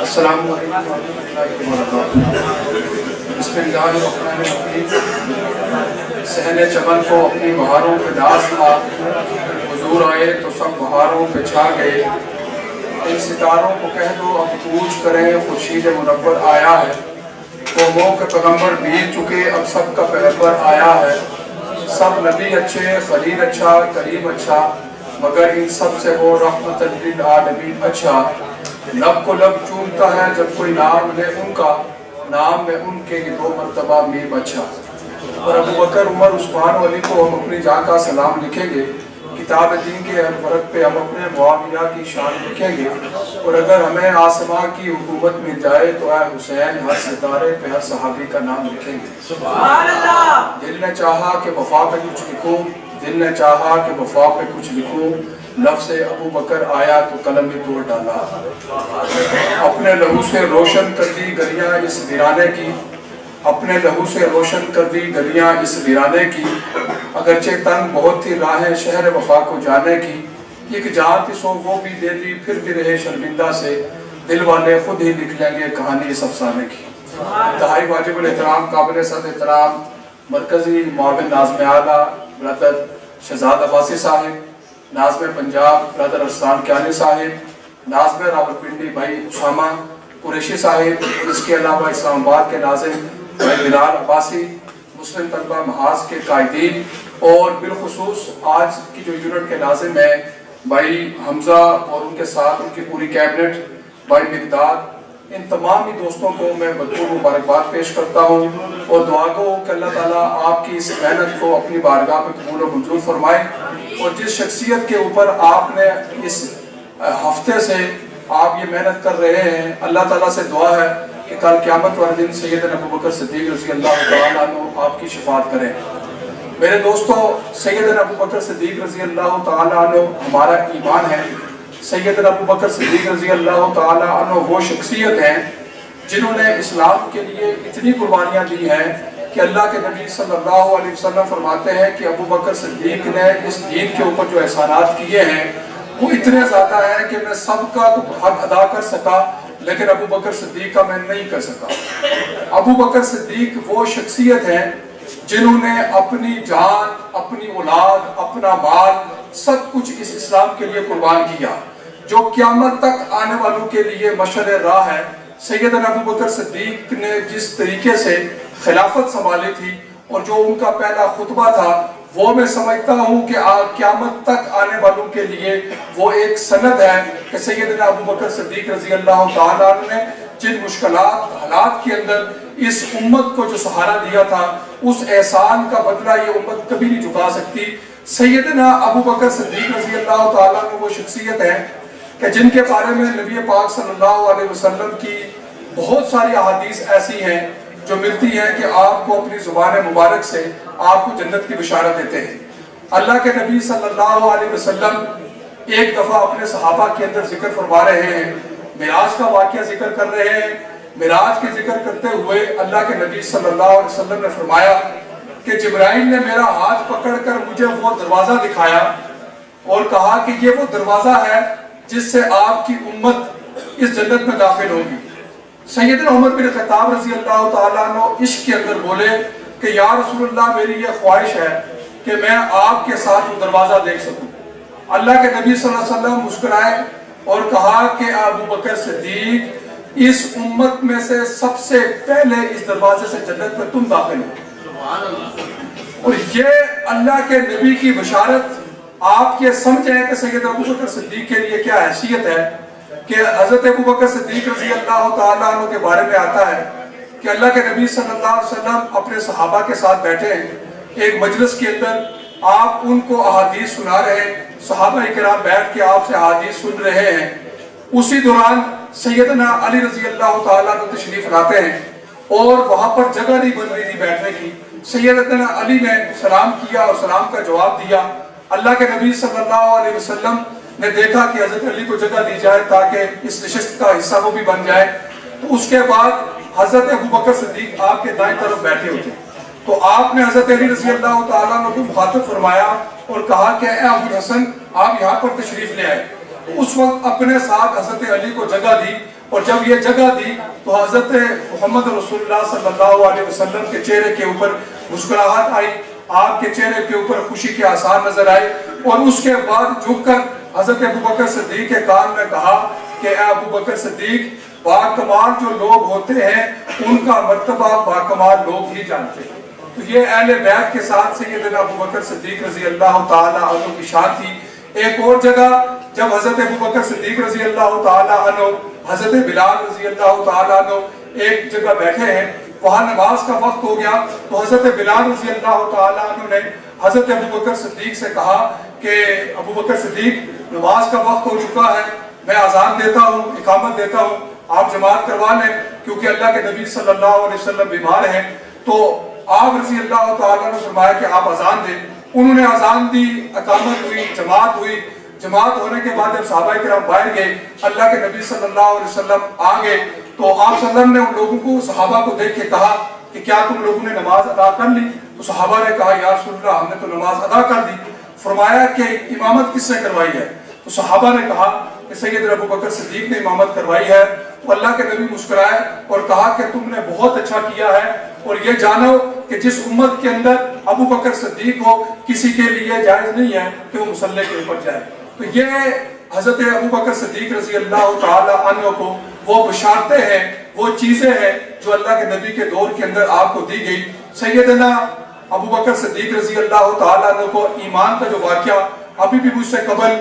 السلام علیکم ورحمۃ اللہ وبرکاتہ۔ بسم اللہ الرحمن الرحیم۔ صحن چمن کو اپنی بہاروں پہ داس تھا، حضور آئے تو سب بہاروں پہ چھا گئے۔ ان ستاروں کو کہہ دو اب کوچ کریں، خورشید منور آیا ہے۔ قوموں کے پیغمبر بیت چکے، اب سب کا پیغمبر آیا ہے۔ سب نبی اچھے، خلیل اچھا، کریم اچھا، مگر ان سب سے وہ رحمت للعالمین اچھا۔ لب کو لب چومتا ہے جب کوئی نام لے ان کا، نام میں ان کے دو مرتبہ میم اچھا۔ اور ابو بکر، عمر، عثمان و علی کو ہم اپنی جان کا سلام لکھیں گے۔ کتاب دین کے ہر ورق پہ ہم اپنے معاویہ کی شان لکھیں گے۔ اور اگر ہمیں آسماں کی حکومت مل جائے تو اے حسین ہر ستارے پہ ہر صحابی کا نام لکھیں گے۔ سبحان اللہ۔ دل نے چاہا کہ وفا پہ کچھ لکھوں، دل نے چاہا کہ وفا پہ کچھ لکھوں، لفظ ابو بکر آیا تو قلم میں توڑ ڈالا۔ اپنے لہو سے روشن کر دی گلیاں اس ویرانے کی، اپنے لہو سے روشن کر دی گلیاں اس ویرانے کی۔ اگرچہ تنگ بہت تھی راہیں شہر وفا کو جانے کی، ایک جان تھی سو وہ بھی دے دی پھر بھی رہے شرمندہ سے، دل والے خود ہی لکھ لیں گے کہانی اس افسانے کی۔ انتہائی واجب الاحترام، قابل صد احترام مرکزی معاون ناظم اعلیٰ برادر شہزاد عباسی صاحب، ناظم پنجاب برادر ارسلان کیانی صاحب، ناظم راولپنڈی بھائی اسامہ قریشی صاحب، اور اس کے علاوہ اسلام آباد کے ناظم بھائی بلال عباسی، مسلم طلبہ محاذ کے قائدین، اور بالخصوص آج کی جو یونٹ کے ناظم ہیں بھائی حمزہ اور ان کے ساتھ ان کی پوری کیبنٹ، بھائی مقداد، ان تمام ہی دوستوں کو میں بھرپور مبارکباد پیش کرتا ہوں اور دعا گو کہ اللہ تعالیٰ آپ کی اس محنت کو اپنی بارگاہ میں قبول و منظور فرمائے۔ اور جس شخصیت کے اوپر آپ نے اس ہفتے سے آپ یہ محنت کر رہے ہیں، اللہ تعالیٰ سے دعا ہے کہ کل قیامت والے دن سیدنا ابو بکر صدیق رضی اللہ تعالیٰ عنہ آپ کی شفاعت کریں۔ میرے دوستو، سیدنا ابو بکر صدیق رضی اللہ تعالیٰ عنہ ہمارا ایمان ہے۔ سیدنا ابو بکر صدیق رضی اللہ تعالیٰ عنہ وہ شخصیت ہیں جنہوں نے اسلام کے لیے اتنی قربانیاں دی ہیں کہ اللہ کے نبی صلی اللہ علیہ وسلم فرماتے ہیں کہ ابو بکر صدیق نے اس دین کے اوپر جو احسانات کیے ہیں وہ اتنے زیادہ ہیں کہ میں سب کا تو حق ادا کر سکا لیکن ابو بکر صدیق کا میں نہیں کر سکا۔ ابو بکر صدیق وہ شخصیت ہیں جنہوں نے اپنی جان، اپنی اولاد، اپنا مال سب کچھ اس اسلام کے لیے قربان کیا، جو قیامت تک آنے والوں کے لیے مشعل راہ ہے۔ سیدنا ابو بکر صدیق نے جس طریقے سے خلافت سنبھالی تھی اور جو ان کا پہلا خطبہ تھا وہ میں سمجھتا ہوں کہ قیامت تک آنے والوں کے لیے وہ ایک سند ہے کہ سیدنا ابو بکر صدیق رضی اللہ تعالیٰ عنہ نے جن مشکلات حالات کے اندر اس امت کو جو سہارا دیا تھا اس احسان کا بدلہ یہ امت کبھی نہیں چکا سکتی۔ سیدنا ابو بکر صدیق رضی اللہ تعالیٰ عنہ وہ شخصیت ہے کہ جن کے بارے میں نبی پاک صلی اللہ علیہ وسلم کی بہت ساری احادیث ایسی ہیں جو ملتی ہیں کہ آپ کو اپنی زبان مبارک سے آپ کو جنت کی بشارت دیتے ہیں۔ اللہ کے نبی صلی اللہ علیہ وسلم ایک دفعہ اپنے صحابہ کے اندر ذکر فرما رہے ہیں، معراج کا واقعہ ذکر کر رہے ہیں۔ معراج کے ذکر کرتے ہوئے اللہ کے نبی صلی اللہ علیہ وسلم نے فرمایا کہ جبرائیل نے میرا ہاتھ پکڑ کر مجھے وہ دروازہ دکھایا اور کہا کہ یہ وہ دروازہ ہے جس سے آپ کی امت اس جنت میں داخل ہوگی۔ سیدنا عمر بن خطاب رضی اللہ تعالیٰ عنہ عشق کے اندر بولے کہ یا رسول اللہ میری یہ خواہش ہے کہ میں آپ کے ساتھ وہ دروازہ دیکھ سکوں۔ اللہ کے نبی صلی اللہ علیہ وسلم مسکرائے اور کہا کہ ابو بکر صدیق اس امت میں سے سب سے پہلے اس دروازے سے جنت میں تم داخل ہو۔ اور یہ اللہ کے نبی کی بشارت آپ یہ سمجھیں کہ سیدنا ابو بکر صدیق کے لیے کیا حیثیت ہے کہ حضرت ابو بکر صدیق رضی اللہ تعالیٰ عنہ کے بارے میں آتا ہے کہ اللہ کے نبی صلی اللہ علیہ وسلم اپنے صحابہ کے ساتھ بیٹھے ہیں ایک مجلس کے اندر، آپ ان کو احادیث سنا رہے ہیں، صحابہ کرام بیٹھ کے آپ سے احادیث سن رہے ہیں۔ اسی دوران سیدنا علی رضی اللہ تعالیٰ عنہ تشریف لاتے ہیں اور وہاں پر جگہ نہیں بن رہی تھی بیٹھنے کی۔ سیدنا علی نے سلام کیا اور سلام کا جواب دیا۔ اللہ کے نبی صلی اللہ علیہ وسلم نے دیکھا کہ حضرت علی کو جگہ دی جائے تاکہ اس نشست کا حصہ وہ بھی بن جائے، تو اس کے بعد حضرت ابو بکر صدیق آپ کے دائیں طرف بیٹھے ہوتے، تو آپ نے حضرت علی رضی اللہ تعالیٰ عنہ کو مخاطب فرمایا اور کہا کہ اے ابو الحسن آپ یہاں پر تشریف لے آئے۔ اس وقت اپنے ساتھ حضرت علی کو جگہ دی اور جب یہ جگہ دی تو حضرت محمد رسول اللہ صلی اللہ علیہ وسلم کے چہرے کے اوپر مسکراہٹ آئی، آپ کے چہرے کے اوپر خوشی کے آثار نظر آئے، اور اس کے بعد جھک کر حضرت ابوبکر صدیق کے کان میں کہا کہ اے ابوبکر صدیق، باکمال جو لوگ ہوتے ہیں ان کا مرتبہ باکمال لوگ ہی جانتے ہیں۔ تو یہ اہل بیت کے ساتھ سیدنا ابوبکر صدیق رضی اللہ تعالی عنہ کی شان تھی۔ ایک اور جگہ جب حضرت ابوبکر صدیق رضی اللہ تعالی عنہ، حضرت بلال رضی اللہ تعالی عنہ ایک جگہ بیٹھے ہیں، وہاں نماز کا وقت ہو گیا، تو حضرت بلال رضی اللہ تعالی عنہ نے حضرت ابوبکر صدیق سے کہا کہ ابوبکر صدیق، نماز کا وقت ہو چکا ہے، میں اذان دیتا ہوں، اقامت دیتا ہوں، آپ جماعت کروا لیں، کیونکہ اللہ کے نبی صلی اللہ علیہ وسلم بیمار ہیں۔ تو آپ رضی اللہ تعالیٰ نے فرمایا کہ آپ اذان دیں۔ انہوں نے اذان دی، اقامت ہوئی، جماعت ہوئی۔ جماعت ہونے کے بعد جب صحابہ کرام باہر گئے، اللہ کے نبی صلی اللہ علیہ وسلم آگے، تو آپ صلی اللہ علیہ وسلم نے ان لوگوں کو، صحابہ کو دیکھ کے کہا کہ کیا تم لوگوں نے نماز ادا کر لی؟ تو صحابہ نے کہا یا رسول اللہ، ہم نے تو نماز ادا کر دی۔ فرمایا کہ امامت کس نے کروائی ہے؟ تو صحابہ نے کہا کہ سیدنا ابوبکر صدیق نے امامت کروائی ہے۔ تو اللہ کے نبی مسکرائے اور کہا کہ تم نے بہت اچھا کیا ہے، اور یہ جانو کہ جس امت کے اندر ابوبکر صدیق ہو، کسی کے لیے جائز نہیں ہے کہ وہ مصلی کے اوپر جائے۔ تو یہ حضرت ابوبکر صدیق رضی اللہ تعالی عنہ کو وہ بشارتیں ہیں، وہ چیزیں ہیں جو اللہ کے نبی کے دور کے اندر آپ کو دی گئی۔ سیدنا ابوبکر صدیق رضی اللہ تعالی عنہ کو ایمان کا جو واقعہ ابھی بھی مجھ سے قبل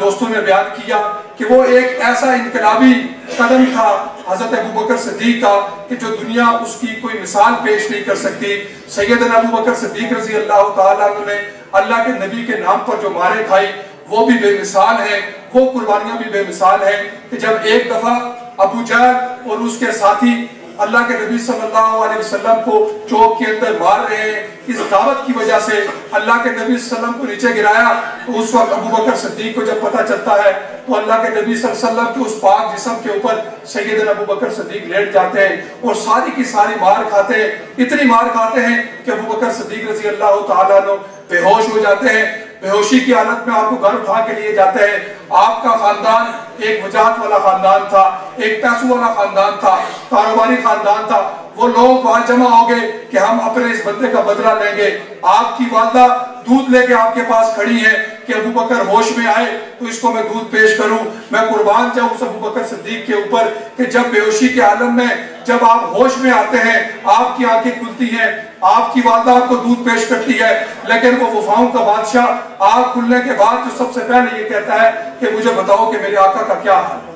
دوستوں نے بیان کیا کہ وہ ایک ایسا انقلابی قدم تھا حضرت ابوبکر صدیق کا کہ جو دنیا اس کی کوئی مثال پیش نہیں کر سکتی۔ سیدنا ابوبکر صدیق رضی اللہ تعالیٰ عنہ نے اللہ کے نبی کے نام پر جو مارے کھائی وہ بھی بے مثال ہیں، وہ قربانیاں بھی بے مثال ہیں کہ جب ایک دفعہ ابو جہل اور اس کے ساتھی اللہ کے نبی صلی اللہ علیہ وسلم کو چوک کے اندر مار رہے ہیں، اس دعوت کی وجہ سے اللہ کے نبی صلی اللہ علیہ وسلم کو نیچے گرایا، تو اس وقت ابوبکر صدیق کو جب پتہ چلتا ہے تو اللہ کے نبی صلی اللہ علیہ وسلم کے اس پاک جسم کے اوپر سیدنا ابوبکر صدیق لیٹ جاتے ہیں اور ساری کی ساری مار کھاتے ہیں، اتنی مار کھاتے ہیں کہ ابوبکر صدیق رضی اللہ تعالیٰ عنہ بے ہوش ہو جاتے ہیں۔ بے ہوشی کی حالت میں آپ کو گھر اٹھا کے لیے جاتے ہیں۔ آپ کا خاندان ایک وجاہت والا خاندان تھا، ایک پیسوں والا خاندان تھا، کاروباری خاندان تھا۔ وہ لوگ وہاں جمع ہو گئے کہ ہم اپنے اس بندے کا بدلہ لیں گے۔ آپ کی والدہ دودھ لے کے آپ کے پاس کھڑی ہے کہ ابوبکر ہوش میں آئے تو اس کو میں دودھ پیش کروں۔ میں قربان جاؤں اس ابوبکر صدیق کے اوپر کہ جب بے ہوشی کے عالم میں جب آپ ہوش میں آتے ہیں، آپ کی آنکھیں کھلتی ہیں، آپ کی والدہ آپ کو دودھ پیش کرتی ہے، لیکن وہ وفاؤں کا بادشاہ آنکھ کھلنے کے بعد جو سب سے پہلے یہ کہتا ہے کہ مجھے بتاؤ کہ میرے آقا کا کیا حال ہے۔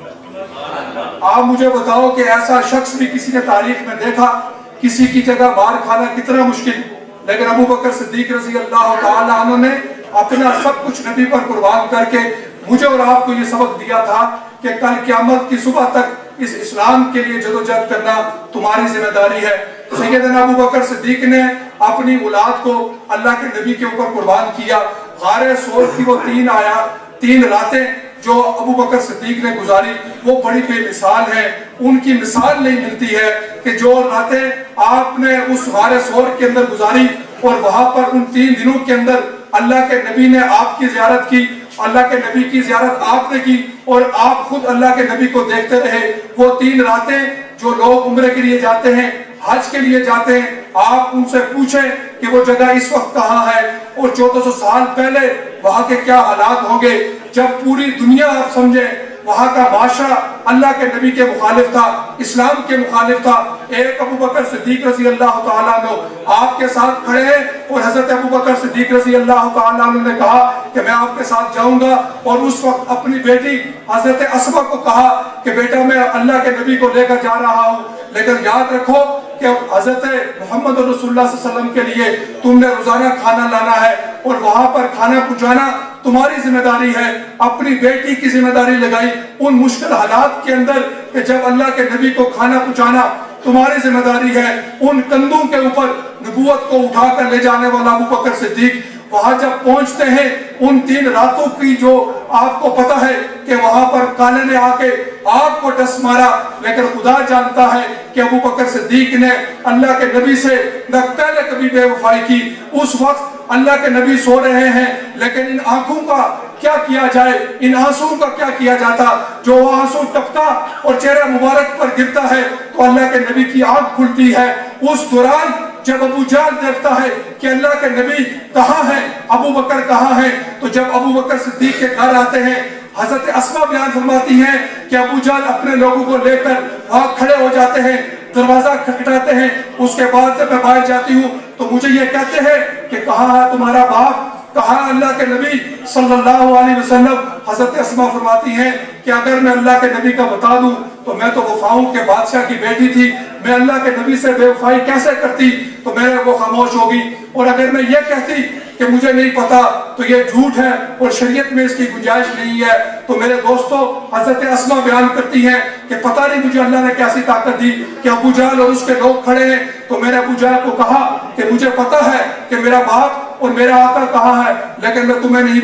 آپ مجھے بتاؤ کہ ایسا شخص بھی کسی نے تاریخ میں دیکھا؟ کسی کی جگہ مار کھانا کتنا مشکل، لیکن ابوبکر صدیق رضی اللہ تعالی عنہ نے اپنا سب کچھ نبی پر قربان کر کے مجھے اور آپ کو یہ سبق دیا تھا کہ کل قیامت کی صبح تک اس اسلام کے لیے جدوجہد کرنا تمہاری ذمہ داری ہے۔ سیدنا ابوبکر صدیق نے اپنی اولاد کو اللہ کے نبی کے اوپر قربان کیا۔ غار ثور کی وہ 3 راتیں جو ابوبکر صدیق نے گزاری وہ بڑی بے مثال ہیں، ان کی مثال نہیں ملتی ہے کہ جو راتیں آپ نے اس غار ثور کے اندر گزاری اور وہاں پر ان 3 دنوں کے اندر اللہ کے نبی نے آپ کی زیارت کی، اللہ کے نبی کی زیارت آپ نے کی اور آپ خود اللہ کے نبی کو دیکھتے رہے۔ وہ 3 راتیں جو لوگ عمرے کے لیے جاتے ہیں، حج کے لیے جاتے ہیں، آپ ان سے پوچھیں کہ وہ جگہ اس وقت کہاں ہے اور 1400 سال پہلے وہاں کے کیا حالات ہوں گے۔ جب پوری دنیا آپ سمجھیں وہاں کا معاشرہ اللہ کے نبی کے مخالف تھا، اسلام کے مخالف تھا، ایک ابوبکر صدیق رضی اللہ تعالیٰ عنہ آپ کے ساتھ کھڑے ہیں اور حضرت ابوبکر صدیق رضی اللہ تعالیٰ عنہ نے کہا کہ میں آپ کے ساتھ جاؤں گا، اور اس وقت اپنی بیٹی حضرت اسماء کو کہا کہ بیٹا میں اللہ کے نبی کو لے کر جا رہا ہوں، لیکن یاد رکھو کہ حضرت محمد رسول اللہ صلی اللہ علیہ وسلم کے لیے تم نے روزانہ کھانا لانا ہے اور وہاں پر کھانا پہنچانا تمہاری ذمہ داری ہے۔ اپنی بیٹی کی ذمہ داری لگائی ان مشکل حالات کے اندر کہ جب اللہ کے نبی کو کھانا پہنچانا تمہاری ذمہ داری ہے۔ ان کندھوں کے اوپر نبوت کو اٹھا کر لے جانے والا ابوبکر صدیق وہاں جب پہنچتے ہیں، ان 3 راتوں کی جو آپ کو پتا ہے کہ وہاں پر کانے نے آ کے آپ کو ڈس مارا، لیکن خدا جانتا ہے کہ ابوبکر صدیق نے اللہ کے نبی سے نہ پہلے کبھی بے وفائی کی۔ اس وقت اللہ کے نبی سو رہے ہیں، لیکن ان آنکھوں کا کیا کیا جائے، ان آنسوں کا کیا کیا جاتا؟ جو وہ آنسو ٹپکا اور چہرہ مبارک پر گرتا ہے تو اللہ کے نبی کی آنکھ کھلتی ہے۔ اس دوران جب ابو جہل دیکھتا ہے کہ اللہ کے نبی کہاں ہیں، ابو بکر کہاں ہیں، تو جب ابو بکر صدیق کے گھر آتے ہیں، حضرت اسما بیان فرماتی ہیں کہ ابو جہل اپنے لوگوں کو لے کر وہاں کھڑے ہو جاتے ہیں، دروازہ کھٹکھٹاتے ہیں۔ اس کے بعد جب میں باہر جاتی ہوں تو مجھے یہ کہتے ہیں کہ کہاں ہے تمہارا باپ، کہاں اللہ کے نبی صلی اللہ علیہ وسلم؟ حضرت اسما فرماتی ہیں کہ اگر میں اللہ کے نبی کا بتا دوں تو میں تو وفاؤں کے بادشاہ کی بیٹی تھی، میں اللہ کے نبی سے بے وفائی کیسے کرتی؟ تو میرے وہ خاموش ہوگی، اور اگر میں یہ کہتی کہ مجھے نہیں پتا تو یہ جھوٹ ہے اور شریعت میں اس کی گنجائش نہیں ہے۔ تو میرے دوستو، حضرت اسما بیان کرتی ہیں کہ پتہ نہیں مجھے اللہ نے کیسی طاقت دی کہ ابو جہل اور اس کے لوگ کھڑے ہیں، تو میں نے ابو جہل کو کہا کہ مجھے پتا ہے کہ میرا باپ اور میرا آقا کہاں ہے، لیکن میں تمہیں نہیں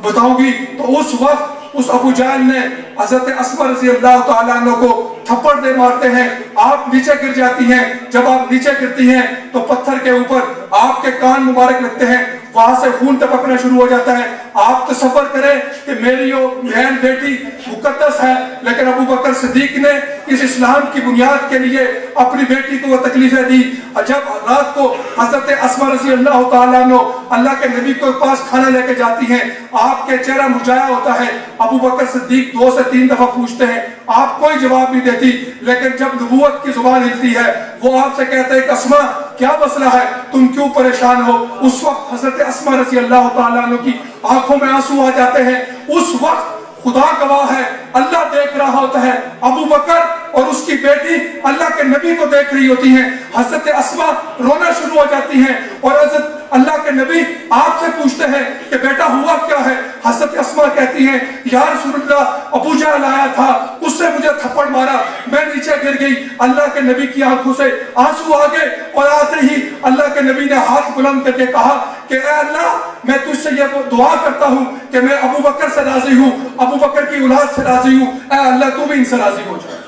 بتاؤں گی۔ تو اس وقت اس ابو جہل نے حضرت اسما رضی اللہ تعالیٰ عنہ کو تھپڑ دے مارتے ہیں، آپ نیچے گر جاتی ہیں۔ جب آپ نیچے گرتی ہیں تو پتھر کے اوپر آپ کے کان مبارک لگتے ہیں، وہاں سے خون ٹپکنا شروع ہو جاتا ہے۔ آپ تصور کریں کہ میری بہن بیٹی مقدس ہے، لیکن ابو بکر صدیق نے اس اسلام کی بنیاد کے لیے اپنی بیٹی کو وہ تکلیفیں دی۔ جب رات کو حضرت اسما رضی اللہ تعالیٰ عنہ اللہ کے نبی کے پاس کھانا لے کے جاتی ہیں، آپ کے چہرہ مرجھایا ہوتا ہے۔ ابو بکر صدیق 2 سے 3 دفعہ پوچھتے ہیں، آپ کوئی جواب نہیں دیتی، لیکن جب نبوت کی زبان ہلتی ہے وہ آپ سے کہتے ہیں کہ اسما کیا مسئلہ ہے، تم کیوں پریشان ہو؟ اس وقت حضرت اسما رضی اللہ تعالیٰ عنہ کی آنکھوں میں آنسو آ جاتے ہیں۔ اس وقت خدا گواہ ہے، اللہ دیکھ رہا ہوتا ہے، ابو بکر اور اس کی بیٹی اللہ کے نبی کو دیکھ رہی ہوتی ہیں۔ حضرت اسما رونا شروع ہو جاتی ہیں اور حضرت اللہ کے نبی آپ سے پوچھتے ہیں کہ بیٹا ہوا کیا ہے؟ حضرت اسما کہتی ہیں یا رسول اللہ، ابو جہل آیا تھا، اس سے مجھے تھپڑ مارا، میں نیچے گر گئی۔ اللہ کے نبی کی آنکھوں سے آنسو آ گئے اور آتے ہی اللہ کے نبی نے ہاتھ بلند کر کے کہا کہ اے اللہ، میں تجھ سے یہ دعا کرتا ہوں کہ میں ابو بکر سے راضی ہوں، ابو بکر کی اولاد سے راضی ہوں، اے اللہ تو بھی ان سے راضی ہو جائے۔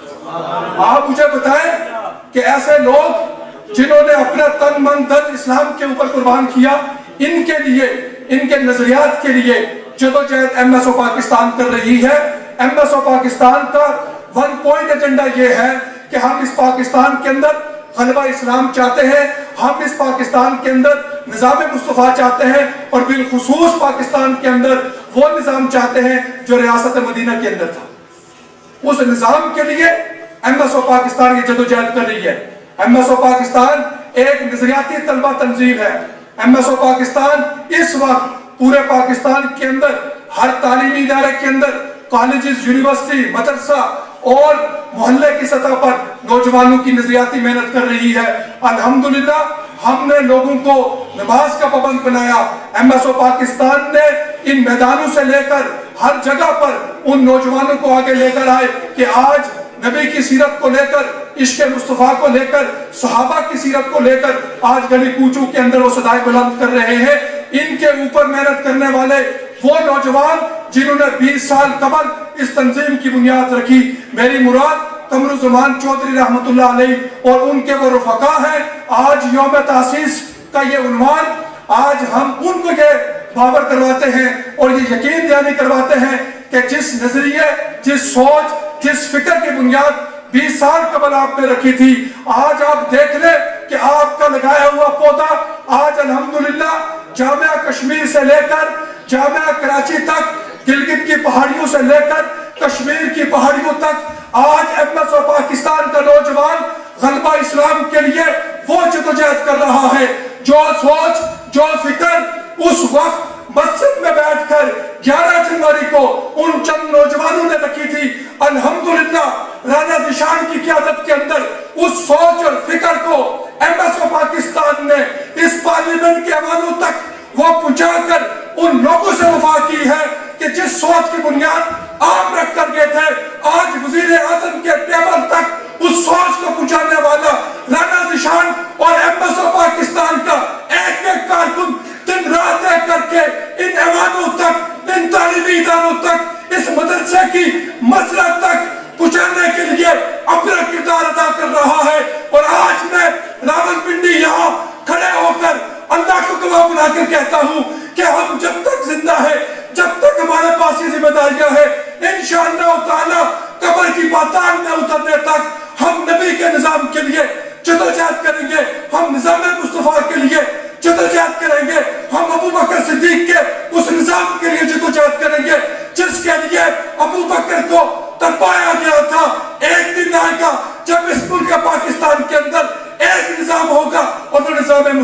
آپ مجھے بتائیں کہ ایسے لوگ جنہوں نے اپنا تن من دل اسلام کے اوپر قربان کیا، ان کے لیے، ان کے نظریات کے لیے جدوجہد ایم ایس او پاکستان کر رہی ہے۔ ایم ایس او پاکستان کا 1 پوائنٹ ایجنڈا یہ ہے کہ ہم اس پاکستان کے اندر غلبہ اسلام چاہتے ہیں، ہم اس پاکستان کے اندر نظام مصطفیٰ چاہتے ہیں، اور بالخصوص پاکستان کے اندر وہ نظام چاہتے ہیں جو ریاست مدینہ کے اندر تھا۔ اس نظام کے لیے ایم ایس او پاکستان کی جدوجہد کر رہی ہے۔ ایم ایس او پاکستان ایک نظریاتی طلبہ تنظیم ہے۔ ایم ایس او پاکستان اس وقت پورے پاکستان کے اندر ہر تعلیمی ادارے کے اندر، کالجز، یونیورسٹی، مدرسہ اور محلے کی سطح پر نوجوانوں کی نظریاتی محنت کر رہی ہے۔ الحمدللہ ہم نے لوگوں کو نماز کا پابند بنایا۔ ایم ایس او پاکستان نے ان میدانوں سے لے کر ہر جگہ پر ان نوجوانوں کو آگے لے کر آئے کہ آج نبی کی سیرت کو لے کر، عشق مصطفیٰ کو لے کر، صحابہ کی سیرت کو لے کر آج گلی کوچوں کے اندر وہ صدائیں بلند کر رہے ہیں۔ ان کے اوپر محنت کرنے والے وہ نوجوان جنہوں نے 20 سال قبل اس تنظیم کی بنیاد رکھی، میری مراد قمر الزمان چودھری رحمت اللہ علیہ اور ان کے وہ رفقا ہیں۔ آج یوم تاسیس کا یہ عنوان، آج ہم ان کو یہ باور کرواتے ہیں اور یہ یقین دہانی کرواتے ہیں کہ جس نظریے، جس سوچ، جس فکر کی بنیاد 20 سال قبل آپ نے رکھی تھی، آج آپ دیکھ لیں کہ آپ کا لگایا ہوا پودا آج الحمدللہ جامعہ کشمیر سے لے کر جامعہ کراچی تک، گلگت کی پہاڑیوں سے لے کر کشمیر کی پہاڑیوں تک، آج ایم ایس او پاکستان کا نوجوان غلبہ اسلام کے لیے وہ جدوجہد کر رہا ہے جو سوچ، جو فکر اس وقت مسجد میں بیٹھ کر 11 جنوری کو ان چند نوجوانوں نے رکھی تھی۔ الحمدللہ رانا ذیشان کی قیادت کے اندر اس سوچ اور فکر کو ایم ایس او پاکستان نے اس پارلیمنٹ کے ایوانوں تک وہ پہنچا کر ان لوگوں سے وفا کی ہے کہ جس سوچ کی بنیاد آپ رکھ کر گئے تھے، آج وزیر اعظم کے ٹیبل تک اس سوچ کو پہنچانے والا رانا ذیشان اور ایم ایس او پاکستان کا ایک ایک کارکن دن رات ایک کر کے ان ایوانوں تک، ان تعلیمی اداروں تک، اس مدرسے کی مسجد تک پہنچانے کے لیے اپنا کردار ادا کر رہا ہے۔ اور آج میں راولپنڈی یہاں کھڑے ہو کر اللہ کو گواہ بنا کر کہتا ہوں کہ ہم جب تک